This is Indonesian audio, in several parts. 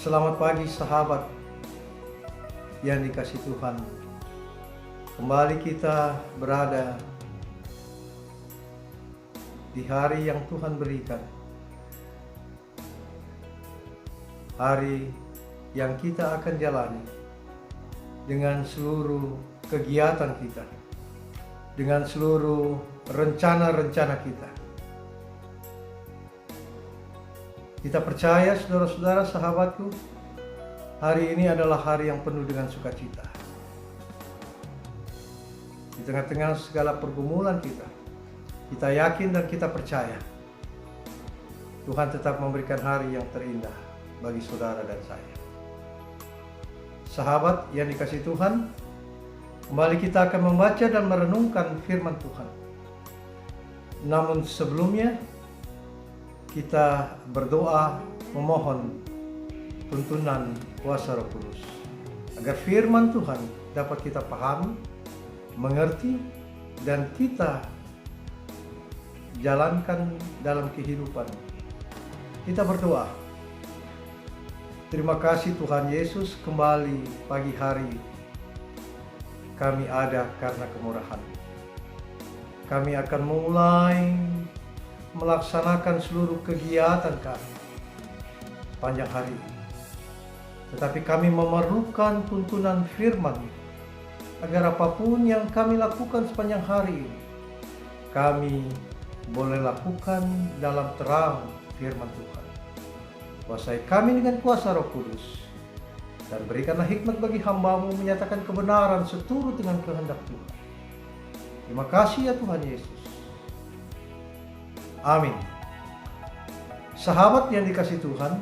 Selamat pagi sahabat yang dikasihi Tuhan. Kembali kita berada di hari yang Tuhan berikan. Hari yang kita akan jalani dengan seluruh kegiatan kita, dengan seluruh rencana-rencana kita. Kita percaya saudara-saudara, sahabatku, hari ini adalah hari yang penuh dengan sukacita. Di tengah-tengah segala pergumulan kita yakin dan kita percaya Tuhan tetap memberikan hari yang terindah bagi saudara dan saya. Sahabat yang dikasihi Tuhan, kembali kita akan membaca dan merenungkan firman Tuhan. Namun sebelumnya, kita berdoa memohon tuntunan kuasa Roh Kudus agar firman Tuhan dapat kita pahami, mengerti, dan kita jalankan dalam kehidupan. Kita berdoa. Terima kasih Tuhan Yesus, kembali pagi hari kami ada karena kemurahan. Kami akan mulai melaksanakan seluruh kegiatan kami panjang hari ini. Tetapi kami memerlukan tuntunan firman agar apapun yang kami lakukan sepanjang hari ini, kami boleh lakukan dalam terang firman Tuhan. Kuasai kami dengan kuasa Roh Kudus, dan berikanlah hikmat bagi hamba-Mu menyatakan kebenaran seturut dengan kehendak Tuhan. Terima kasih ya Tuhan Yesus. Amin. Sahabat yang dikasihi Tuhan,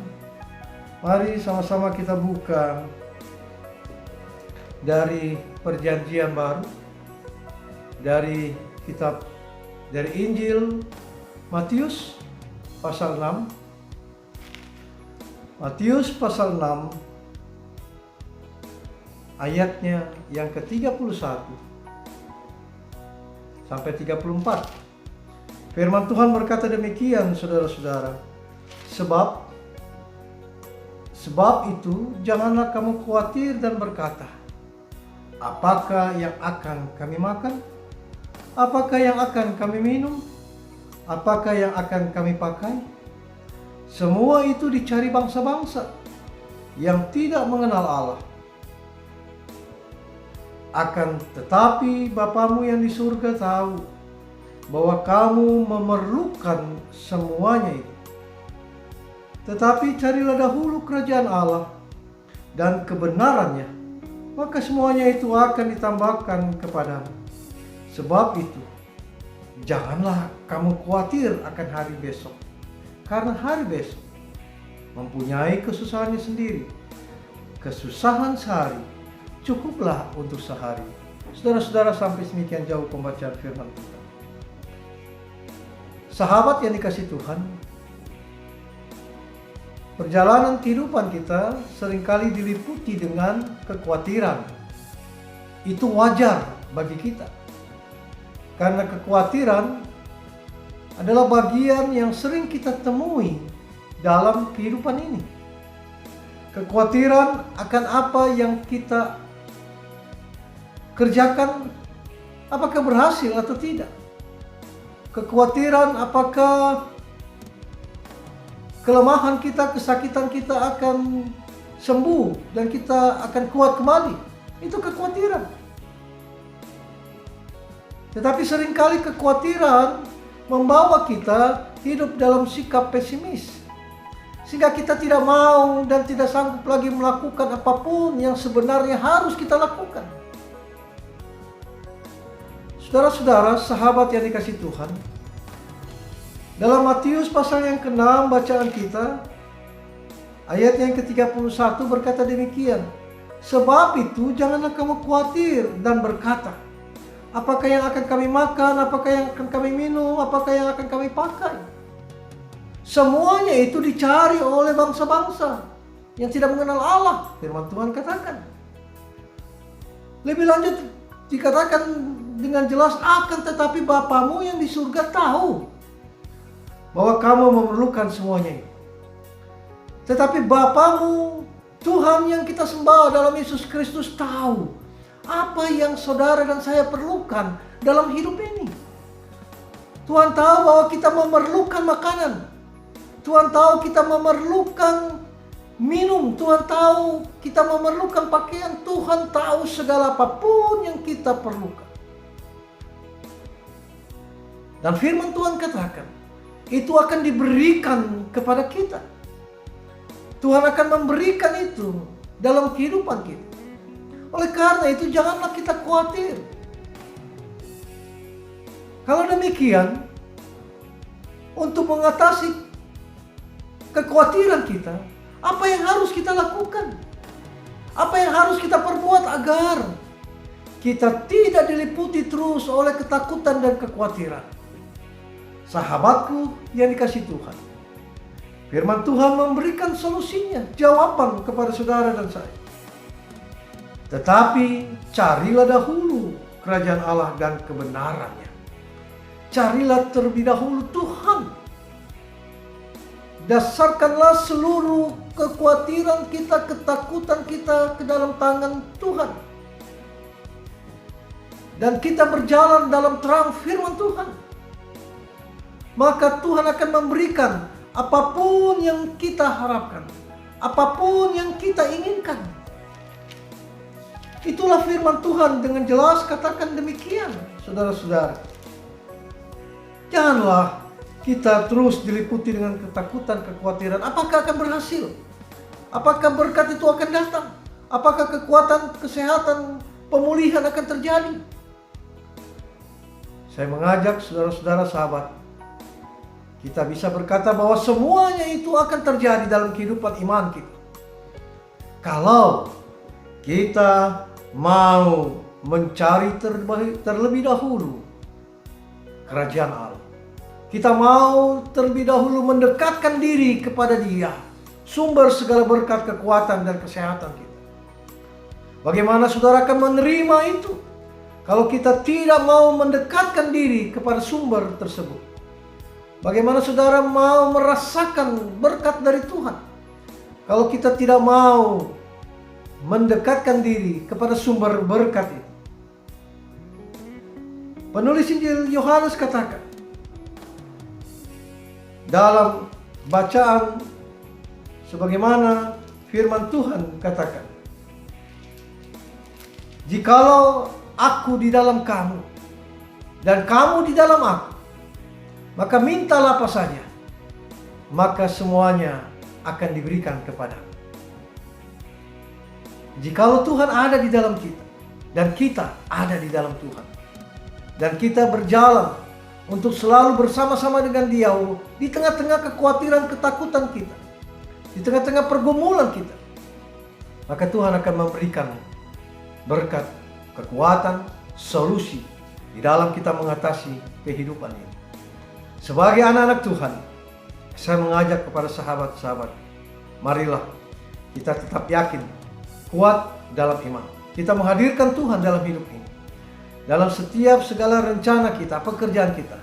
mari sama-sama kita buka dari Perjanjian Baru, dari Injil Matius pasal 6. Matius pasal 6 ayatnya yang ke-31 sampai 34. Firman Tuhan berkata demikian, saudara-saudara. Sebab itu janganlah kamu khawatir dan berkata, apakah yang akan kami makan? Apakah yang akan kami minum? Apakah yang akan kami pakai? Semua itu dicari bangsa-bangsa yang tidak mengenal Allah. Akan tetapi Bapamu yang di surga tahu bahwa kamu memerlukan semuanya itu. Tetapi carilah dahulu kerajaan Allah dan kebenarannya, maka semuanya itu akan ditambahkan kepadamu. Sebab itu, janganlah kamu khawatir akan hari besok, karena hari besok mempunyai kesusahannya sendiri. Kesusahan sehari cukuplah untuk sehari. Saudara-saudara, sampai semikian jauh pembacaan firman Tuhan. Sahabat yang dikasihi Tuhan, perjalanan kehidupan kita seringkali diliputi dengan kekhawatiran. Itu wajar bagi kita, karena kekhawatiran adalah bagian yang sering kita temui dalam kehidupan ini. Kekhawatiran akan apa yang kita kerjakan, apakah berhasil atau tidak. Kekhawatiran apakah kelemahan kita, kesakitan kita akan sembuh dan kita akan kuat kembali. Itu kekhawatiran. Tetapi seringkali kekhawatiran membawa kita hidup dalam sikap pesimis, sehingga kita tidak mau dan tidak sanggup lagi melakukan apapun yang sebenarnya harus kita lakukan. Saudara-saudara, sahabat yang dikasihi Tuhan, dalam Matius pasal yang ke-6 bacaan kita, ayat yang ke-31 berkata demikian. Sebab itu janganlah kamu khawatir dan berkata, apakah yang akan kami makan, apakah yang akan kami minum, apakah yang akan kami pakai. Semuanya itu dicari oleh bangsa-bangsa yang tidak mengenal Allah, firman Tuhan katakan. Lebih lanjut dikatakan dengan jelas, akan tetapi Bapamu yang di surga tahu bahwa kamu memerlukan semuanya itu. Tetapi Bapamu Tuhan yang kita sembah dalam Yesus Kristus tahu apa yang saudara dan saya perlukan dalam hidup ini. Tuhan tahu bahwa kita memerlukan makanan. Tuhan tahu kita memerlukan minum. Tuhan tahu kita memerlukan pakaian. Tuhan tahu segala apapun yang kita perlukan. Dan firman Tuhan katakan, itu akan diberikan kepada kita. Tuhan akan memberikan itu dalam kehidupan kita. Oleh karena itu janganlah kita khawatir. Kalau demikian, untuk mengatasi kekhawatiran kita, apa yang harus kita lakukan? Apa yang harus kita perbuat agar kita tidak diliputi terus oleh ketakutan dan kekhawatiran? Sahabatku yang dikasihi Tuhan, firman Tuhan memberikan solusinya, jawaban kepada saudara dan saya. Tetapi carilah dahulu kerajaan Allah dan kebenarannya. Carilah terlebih dahulu Tuhan. Dasarkanlah seluruh kekhawatiran kita, ketakutan kita ke dalam tangan Tuhan. Dan kita berjalan dalam terang firman Tuhan. Maka Tuhan akan memberikan apapun yang kita harapkan, apapun yang kita inginkan. Itulah firman Tuhan dengan jelas katakan demikian, saudara-saudara. Janganlah kita terus diliputi dengan ketakutan, kekhawatiran. Apakah akan berhasil? Apakah berkat itu akan datang? Apakah kekuatan, kesehatan, pemulihan akan terjadi? Saya mengajak saudara-saudara sahabat, kita bisa berkata bahwa semuanya itu akan terjadi dalam kehidupan iman kita. Kalau kita mau mencari terlebih dahulu kerajaan Allah. Kita mau terlebih dahulu mendekatkan diri kepada Dia, sumber segala berkat, kekuatan, dan kesehatan kita. Bagaimana saudara akan menerima itu kalau kita tidak mau mendekatkan diri kepada sumber tersebut? Bagaimana saudara mau merasakan berkat dari Tuhan kalau kita tidak mau mendekatkan diri kepada sumber berkat itu? Penulis Injil Yohanes katakan dalam bacaan sebagaimana firman Tuhan katakan, jikalau aku di dalam kamu dan kamu di dalam aku, maka mintalah apa saja, maka semuanya akan diberikan kepadamu. Jikalau Tuhan ada di dalam kita dan kita ada di dalam Tuhan, dan kita berjalan untuk selalu bersama-sama dengan Dia di tengah-tengah kekhawatiran, ketakutan kita, di tengah-tengah pergumulan kita, maka Tuhan akan memberikan berkat, kekuatan, solusi di dalam kita mengatasi kehidupan ini. Sebagai anak-anak Tuhan, saya mengajak kepada sahabat-sahabat, marilah kita tetap yakin, kuat dalam iman. Kita menghadirkan Tuhan dalam hidup ini. Dalam setiap segala rencana kita, pekerjaan kita,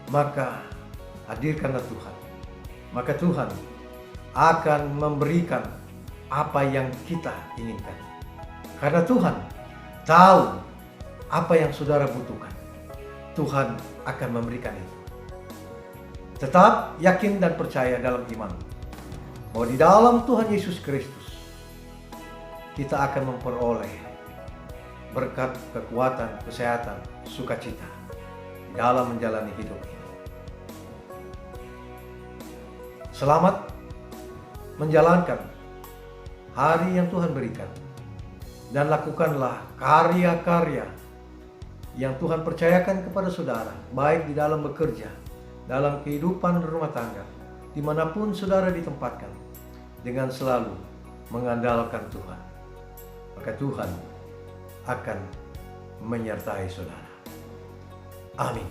maka hadirkanlah Tuhan. Maka Tuhan akan memberikan apa yang kita inginkan. Karena Tuhan tahu apa yang saudara butuhkan. Tuhan akan memberikan itu. Tetap yakin dan percaya dalam iman bahwa di dalam Tuhan Yesus Kristus kita akan memperoleh berkat, kekuatan, kesehatan, sukacita dalam menjalani hidup ini. Selamat menjalankan hari yang Tuhan berikan, dan lakukanlah karya-karya yang Tuhan percayakan kepada saudara, baik di dalam bekerja, dalam kehidupan rumah tangga, dimanapun saudara ditempatkan, dengan selalu mengandalkan Tuhan. Maka Tuhan akan menyertai saudara. Amin.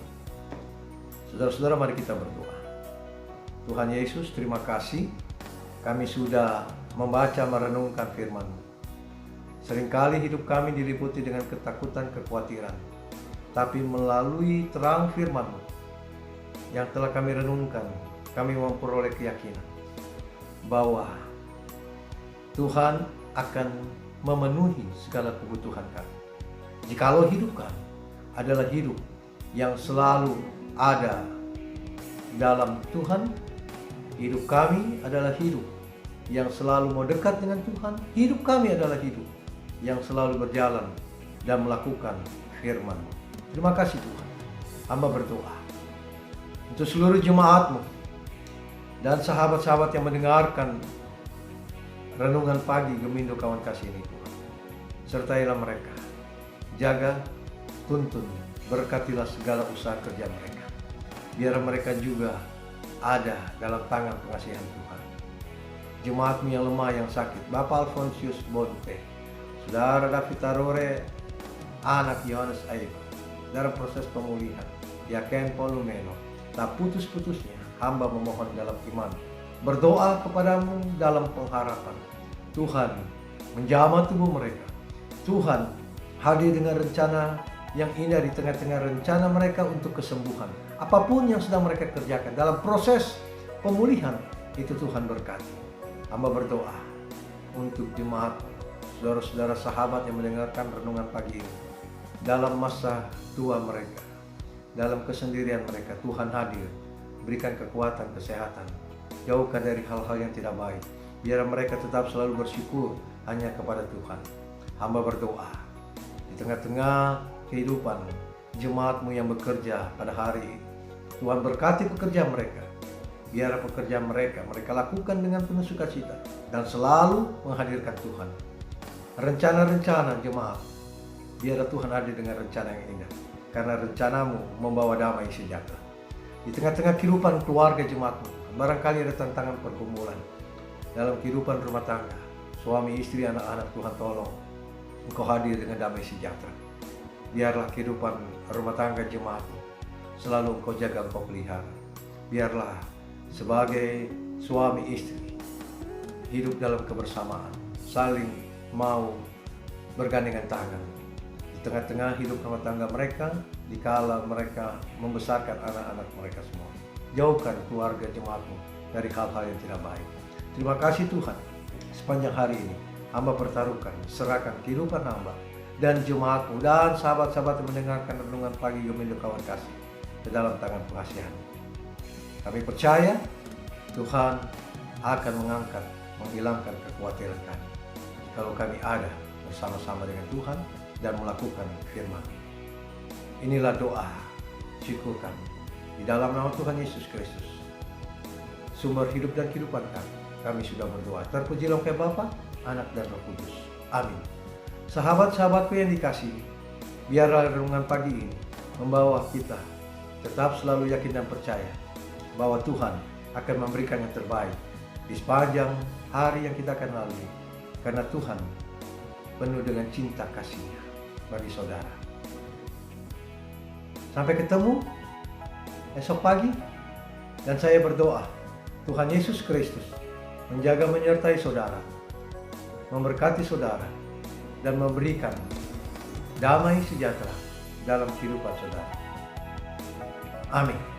Saudara-saudara, mari kita berdoa. Tuhan Yesus, terima kasih kami sudah membaca merenungkan firman-Mu. Seringkali hidup kami diliputi dengan ketakutan, kekhawatiran, tapi melalui terang firman-Mu yang telah kami renungkan, kami memperoleh keyakinan bahwa Tuhan akan memenuhi segala kebutuhan kami. Jikalau hidup kami adalah hidup yang selalu ada dalam Tuhan, hidup kami adalah hidup yang selalu mau dekat dengan Tuhan, hidup kami adalah hidup yang selalu berjalan dan melakukan firman. Terima kasih Tuhan. Hamba berdoa untuk seluruh jemaat-Mu dan sahabat-sahabat yang mendengarkan renungan pagi Gemindo Kawan Kasih ini Tuhan. Sertailah mereka, jaga, tuntun, berkatilah segala usaha kerja mereka. Biar mereka juga ada dalam tangan pengasihan Tuhan. Jemaat-Mu yang lemah, yang sakit, Bapak Alfonsius Bonte, Saudara David Tarore, anak Yohanes Aiba, dalam proses pemulihan, Yaken Polumeno, tak putus-putusnya hamba memohon dalam iman, berdoa kepadamu dalam pengharapan. Tuhan menjamah tubuh mereka. Tuhan hadir dengan rencana yang indah di tengah-tengah rencana mereka untuk kesembuhan. Apapun yang sedang mereka kerjakan dalam proses pemulihan, itu Tuhan berkati. Hamba berdoa untuk jemaat, saudara-saudara sahabat yang mendengarkan renungan pagi ini. Dalam masa tua mereka, dalam kesendirian mereka, Tuhan hadir. Berikan kekuatan, kesehatan. Jauhkan dari hal-hal yang tidak baik. Biar mereka tetap selalu bersyukur hanya kepada Tuhan. Hamba berdoa di tengah-tengah kehidupan jemaat-Mu yang bekerja pada hari ini. Tuhan berkati pekerjaan mereka. Biar pekerjaan mereka lakukan dengan penuh sukacita dan selalu menghadirkan Tuhan. Rencana-rencana jemaat, biar Tuhan hadir dengan rencana yang indah. Karena rencana-Mu membawa damai sejahtera. Di tengah-tengah kehidupan keluarga jemaat-Mu, barangkali ada tantangan pergumulan. Dalam kehidupan rumah tangga, suami, istri, anak-anak, Tuhan tolong Engkau hadir dengan damai sejahtera. Biarlah kehidupan rumah tangga jemaat-Mu selalu Engkau jaga, Engkau pelihara. Biarlah sebagai suami istri hidup dalam kebersamaan, saling mau bergandengan tangan di tengah-tengah hidup rumah tangga mereka, dikala mereka membesarkan anak-anak mereka semua. Jauhkan keluarga jemaat-Mu dari hal-hal yang tidak baik. Terima kasih Tuhan, sepanjang hari ini hamba pertaruhkan, serahkan kehidupan hamba dan jemaat-Mu dan sahabat-sahabat yang mendengarkan renungan pagi Gemindo Kawan Kasih ke dalam tangan pengasihan. Kami percaya Tuhan akan mengangkat, menghilangkan kekhawatiran kami kalau kami ada bersama-sama dengan Tuhan dan melakukan firman. Inilah doa syukur kami di dalam nama Tuhan Yesus Kristus, sumber hidup dan kehidupan kami. Kami sudah berdoa. Terpujilah Engkau Bapa, Anak dan Roh Kudus. Amin. Sahabat-sahabatku yang dikasihi, biarlah renungan pagi ini membawa kita tetap selalu yakin dan percaya bahwa Tuhan akan memberikan yang terbaik di sepanjang hari yang kita akan lalui. Karena Tuhan penuh dengan cinta kasih-Nya bagi saudara. Sampai ketemu esok pagi, dan saya berdoa Tuhan Yesus Kristus menjaga menyertai saudara, memberkati saudara, dan memberikan damai sejahtera dalam kehidupan saudara. Amin.